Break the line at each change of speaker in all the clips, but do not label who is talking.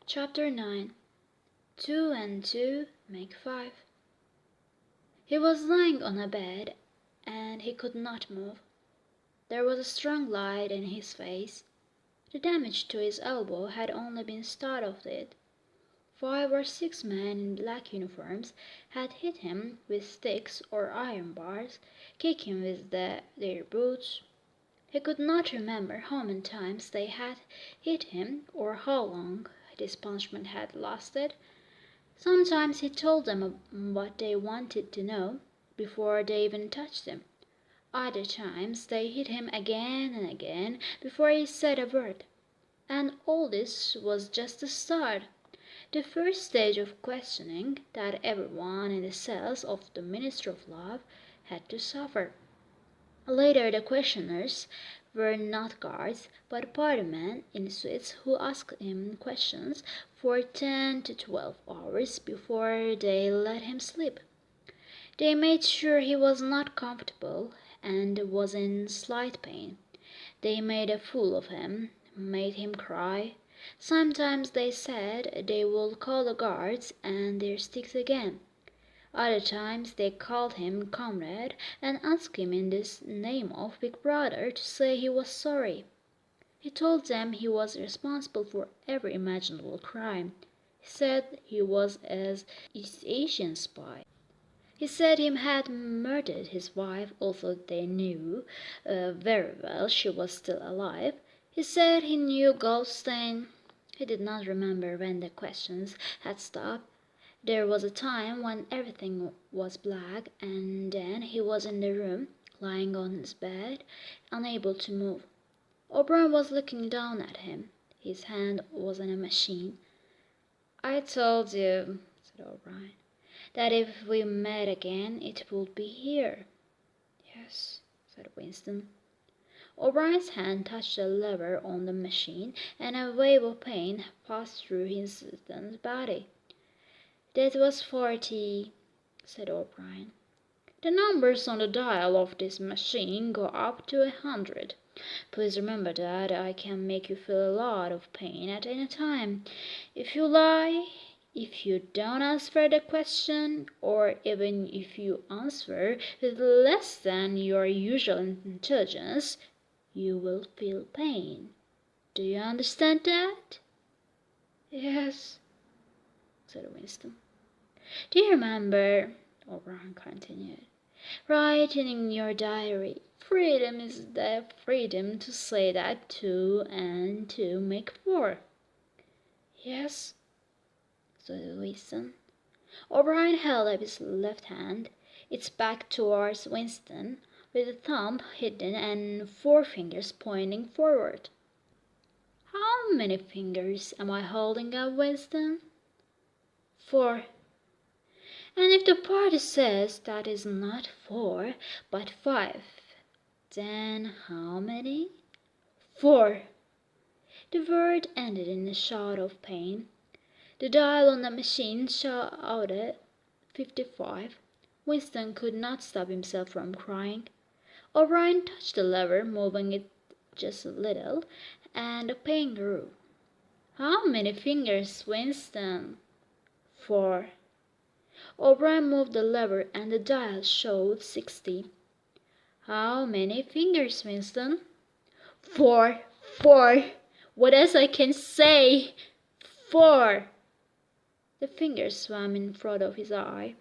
Chapter 9. 2 and 2 make 5. He was lying on a bed, and he could not move. There was a strong light in his face. The damage to his elbow had only been started. 5 or 6 men in black uniforms had hit him with sticks or iron bars, kicked him with their boots. He could not remember how many times they had hit him or how long this punishment had lasted. Sometimes he told them what they wanted to know before they even touched him. Other times they hit him again and again before he said a word. And all this was just the start, the first stage of questioning that everyone in the cells of the Ministry of Love had to suffer. Later the questioners were not guards, but party men in suits who asked him questions for 10 to 12 hours before they let him sleep. They made sure he was not comfortable and was in slight pain. They made a fool of him, made him cry. Sometimes they said they would call the guards and their sticks again. Other times they called him comrade and asked him in the name of Big Brother to say he was sorry. He told them he was responsible for every imaginable crime. He said he was an East Asian spy. He said he had murdered his wife, although they knew very well she was still alive. He said he knew Goldstein. He did not remember when the questions had stopped. There was a time when everything was black, and then he was in the room, lying on his bed, unable to move. Oruell was looking down at him. His hand was on a machine. "I told you," said Oruell, "that if we met again, it would be here." "Yes," said Winston. Oruell's hand touched the lever on the machine, and a wave of pain passed through his body. "That was 40, said Oruell. "The numbers on the dial of this machine go up to 100. Please remember that I can make you feel a lot of pain at any time. If you lie, if you don't answer the question, or even if you answer with less than your usual intelligence, you will feel pain. Do you understand that?" "Yes," said Winston. "Do you remember," Oruell continued, "writing in your diary, 'Freedom is the freedom to say that 2 and 2 make 4'?" "Yes," said Winston. Oruell held up his left hand, its back towards Winston, with the thumb hidden and 4 fingers pointing forward. "How many fingers am I holding up, Winston?" "4. "And if the party says that is not 4, but 5, then how many?" "4. The word ended in a shout of pain. The dial on the machine shouted 55. Winston could not stop himself from crying. Oruell touched the lever, moving it just a little, and the pain grew. "How many fingers, Winston?" "4. Oruell moved the lever and the dial showed 60. "How many fingers, Winston?" "4. 4. What else I can say? 4. The fingers swam in front of his eye,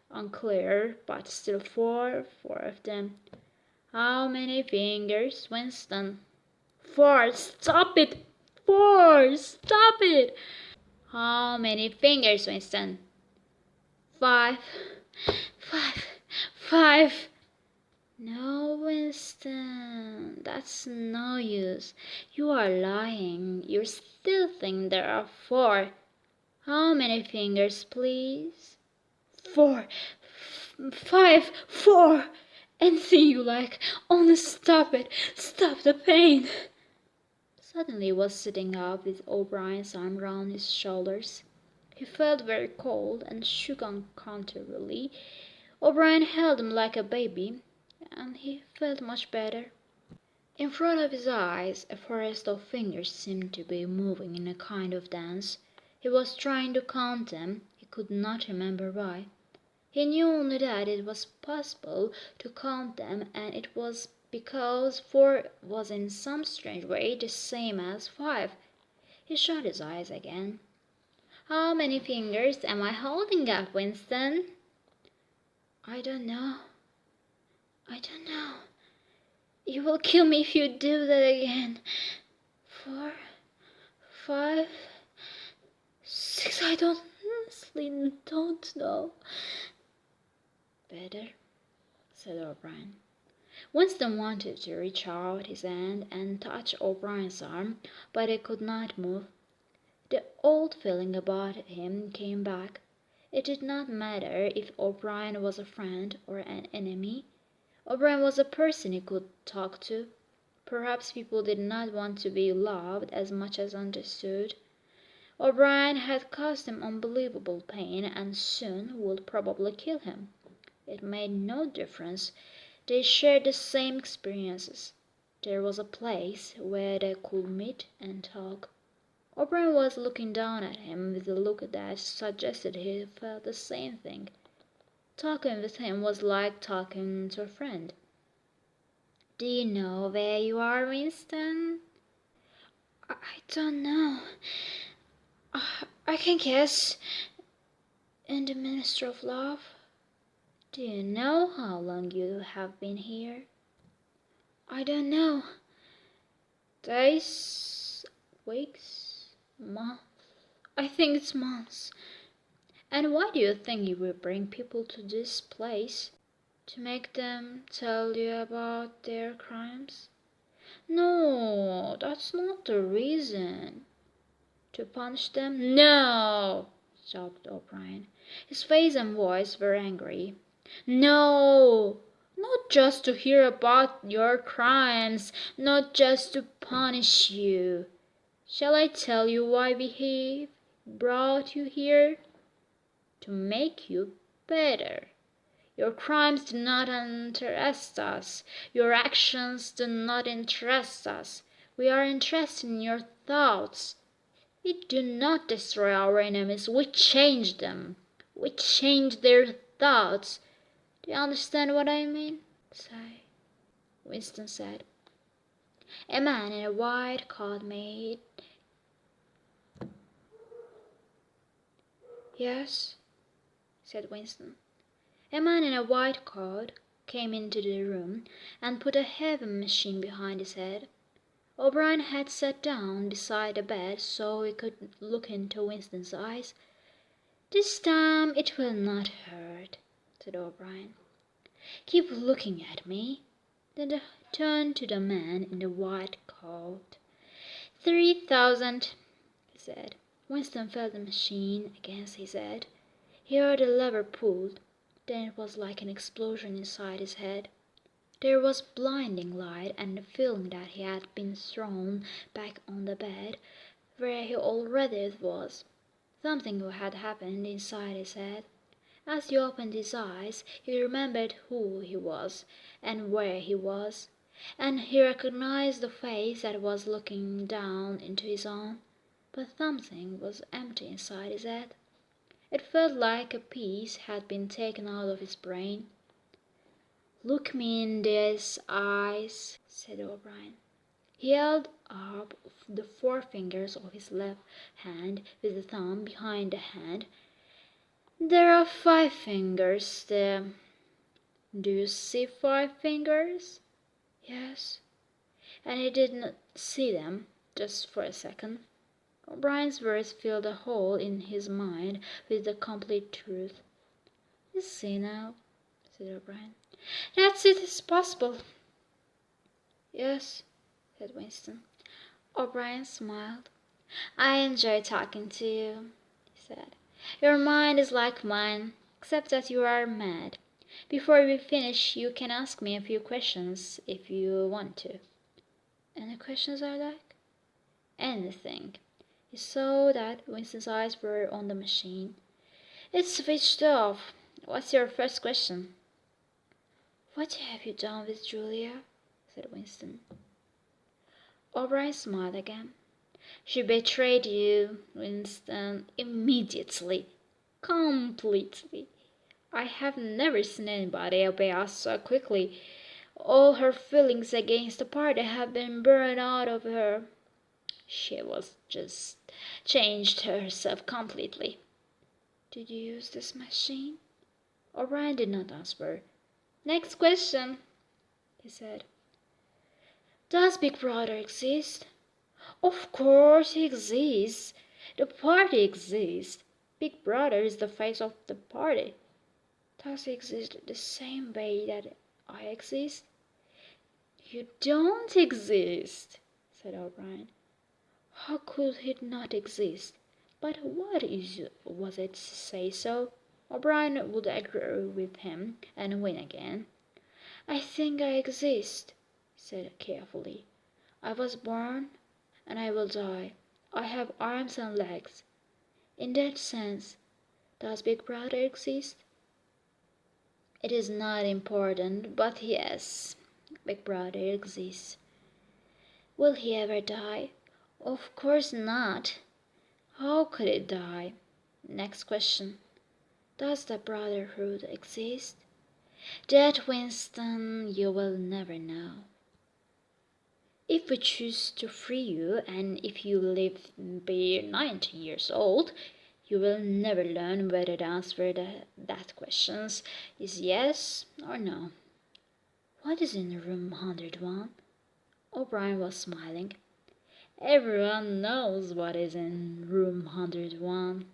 unclear, but still 4 of them. "How many fingers, Winston?" "4. Stop it! 4. Stop it!" "How many fingers, Winston?" 5. 5. 5. "No, Winston, that's no use. You are lying. You still think there are 4. How many fingers, please?" 4. 5. 4. "Anything you like, only stop it. Stop the pain." Suddenly he was sitting up with Oruell's arm round his shoulders. He felt very cold and shook uncontrollably. Oruell held him like a baby, and he felt much better. In front of his eyes a forest of fingers seemed to be moving in a kind of dance. He was trying to count them. He could not remember why. He knew only that it was possible to count them, and it was because 4 was in some strange way the same as 5. He shut his eyes again. "How many fingers am I holding up, Winston?" I don't know. You will kill me if you do that again. 4, 5, 6, I honestly don't know. Better, said O'Brien. Winston wanted to reach out his hand and touch O'Brien's arm, but he could not move. The old feeling about him came back. It did not matter if O'Brien was a friend or an enemy. O'Brien was a person he could talk to. Perhaps people did not want to be loved as much as understood. O'Brien had caused him unbelievable pain and soon would probably kill him. It made no difference. They shared the same experiences. There was a place where they could meet and talk. O'Brien was looking down at him with a look that suggested he felt the same thing. Talking with him was like talking to a friend. "Do you know where you are, Winston?" I don't know. I can guess. In the Ministry of Love. Do you know how long you have been here? I don't know. Days, weeks, months. I think it's months. And why do you think you will bring people to this place? To make them tell you about their crimes? No, that's not the reason. To punish them? No, sobbed O'Brien. His face and voice were angry. No, not just to hear about your crimes, not just to punish you. Shall I tell you why we brought you here? To make you better. Your crimes do not interest us. Your actions do not interest us. We are interested in your thoughts. We do not destroy our enemies. We change them. We change their thoughts. Do you understand what I mean? Say, Winston said. A man in a white coat made. Yes, said Winston. A man in a white coat came into the room and put a heavy machine behind his head. O'Brien had sat down beside the bed so he could look into Winston's eyes. "This time it will not hurt," said O'Brien. "Keep looking at me." Then he turned to the man in the white coat. 3,000, he said. Winston felt the machine against his head. He heard the lever pulled. Then it was like an explosion inside his head. There was blinding light and the feeling that he had been thrown back on the bed where he already was. Something had happened inside his head. As he opened his eyes, he remembered who he was and where he was, and he recognized the face that was looking down into his own. But something was empty inside his head. It felt like a piece had been taken out of his brain. "Look me in these eyes," said O'Brien. He held up the 4 fingers of his left hand with the thumb behind the hand. "There are 5 fingers there. Do you see 5 fingers?" Yes. And he did not see them, just for a second. O'Brien's words filled a hole in his mind with the complete truth. "You see now," said O'Brien. "That's it, it's possible." "Yes," said Winston. O'Brien smiled. "I enjoy talking to you," he said. "Your mind is like mine, except that you are mad. Before we finish, you can ask me a few questions if you want to." "Any questions I like?" "Anything." He saw that Winston's eyes were on the machine. "It's switched off. What's your first question?" "What have you done with Julia?" said Winston. O'Brien smiled again. She betrayed you, Winston, immediately, completely. I have never seen anybody obey us so quickly. All her feelings against the party have been burned out of her. She was just changed herself completely. Did you use this machine? O'Brien did not answer. Next question, he said. Does Big Brother exist? Of course he exists. The party exists. Big Brother is the face of the party. Does he exist the same way that I exist? You don't exist, said O'Brien. How could he not exist? But what was it to say so? O'Brien would agree with him and win again. I think I exist, said carefully. I was born and I will die. I have arms and legs. In that sense, does Big Brother exist? It is not important, but yes, Big Brother exists. Will he ever die? Of course not. How could he die? Next question. Does the Brotherhood exist? That, Winston, you will never know. If we choose to free you, and if you live be 90 years old, you will never learn whether the answer to that question is yes or no. What is in room 101? O'Brien was smiling. Everyone knows what is in room 101.